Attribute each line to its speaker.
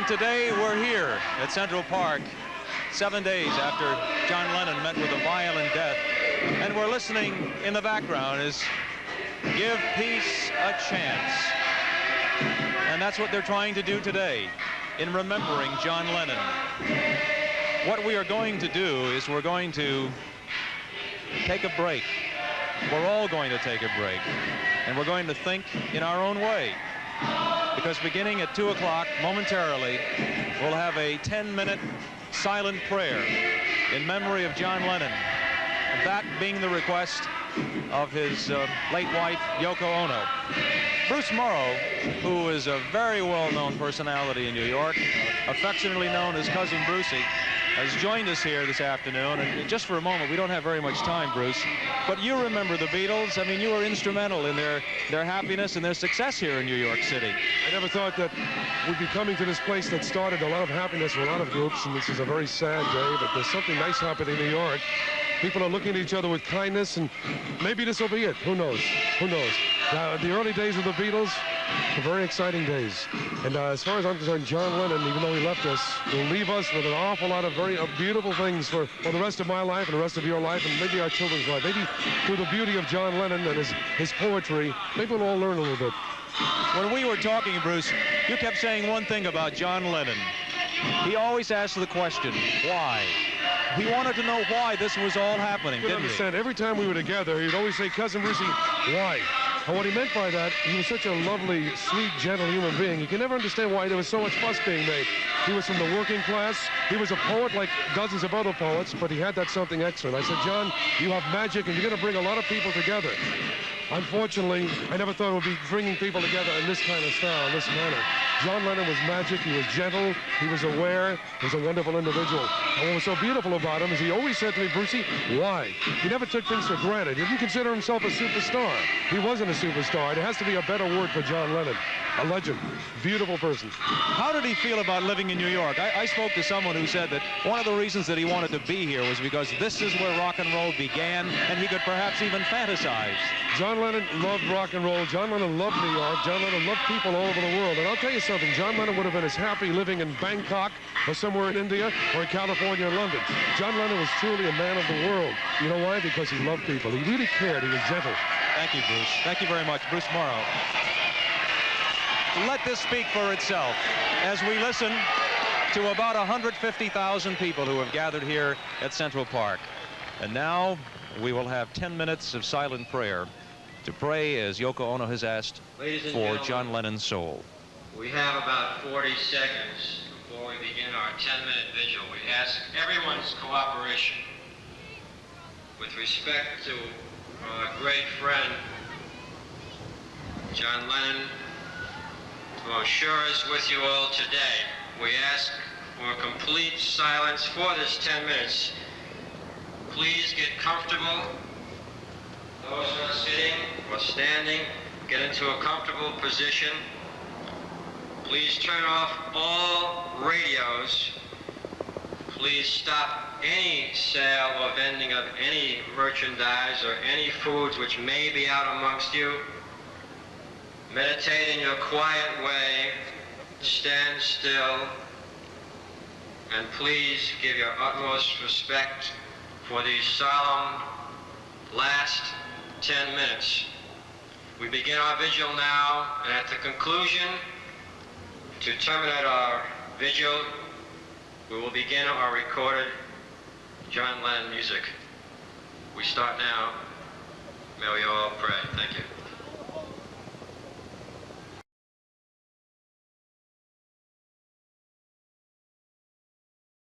Speaker 1: today we're here at Central Park, 7 days after John Lennon met with a violent death. And we're listening in the background is Give Peace a Chance. And that's what they're trying to do today in remembering John Lennon. What we are going to do is we're going to take a break. We're all going to take a break. And we're going to think in our own way. Because beginning at 2 o'clock, momentarily, we'll have a 10-minute silent prayer in memory of John Lennon. That being the request of his late wife, Yoko Ono. Bruce Morrow, who is a very well-known personality in New York, affectionately known as Cousin Brucey, has joined us here this afternoon. And just for a moment, we don't have very much time, Bruce, but you remember the Beatles. I mean, you were instrumental in their happiness and their success here in New York City.
Speaker 2: I never thought that we'd be coming to this place that started a lot of happiness for a lot of groups, and this is a very sad day, but there's something nice happening in New York. People are looking at each other with kindness, and maybe this will be it. Who knows? Who knows? The early days of the Beatles were very exciting days. And as far as I'm concerned, John Lennon, even though he left us, will leave us with an awful lot of very beautiful things for the rest of my life and the rest of your life and maybe our children's life. Maybe through the beauty of John Lennon and his poetry, maybe we'll all learn a little bit.
Speaker 1: When we were talking, Bruce, you kept saying one thing about John Lennon. He always asked the question, why? He wanted to know why this was all happening, didn't he?
Speaker 2: Every time we were together, he'd always say, Cousin Brucey, why? And what he meant by that, he was such a lovely, sweet, gentle human being. You can never understand why there was so much fuss being made. He was from the working class. He was a poet like dozens of other poets, but he had that something extra. And I said, John, you have magic, and you're going to bring a lot of people together. Unfortunately, I never thought it would be bringing people together in this kind of style, in this manner. John Lennon was magic. He was gentle. He was aware. He was a wonderful individual. And what was so beautiful about him is he always said to me, Brucey, why? He never took things for granted. He didn't consider himself a superstar. He wasn't a superstar. There has to be a better word for John Lennon. A legend. Beautiful person.
Speaker 1: How did he feel about living in New York? I spoke to someone who said that one of the reasons that he wanted to be here was because this is where rock and roll began, and he could perhaps even fantasize.
Speaker 2: John Lennon loved rock and roll. John Lennon loved New York. John Lennon loved people all over the world. And I'll tell you something, John Lennon would have been as happy living in Bangkok or somewhere in India or in California or London. John Lennon was truly a man of the world. You know why? Because he loved people. He really cared. He was gentle.
Speaker 1: Thank you, Bruce. Thank you very much, Bruce Morrow. Let this speak for itself as we listen to about 150,000 people who have gathered here at Central Park. And now we will have 10 minutes of silent prayer to pray as Yoko Ono has asked for John Lennon's soul.
Speaker 3: We have about 40 seconds before we begin our 10-minute vigil. We ask everyone's cooperation with respect to our great friend, John Lennon, who sure is with you all today. We ask for complete silence for this 10 minutes. Please get comfortable. Those who are sitting or standing, get into a comfortable position. Please turn off all radios. Please stop any sale or vending of any merchandise or any foods which may be out amongst you. Meditate in your quiet way. Stand still. And please give your utmost respect for these solemn last 10 minutes. We begin our vigil now, and at the conclusion, to terminate our vigil, we will begin our recorded John Lennon music. We start now. May we all pray. Thank you.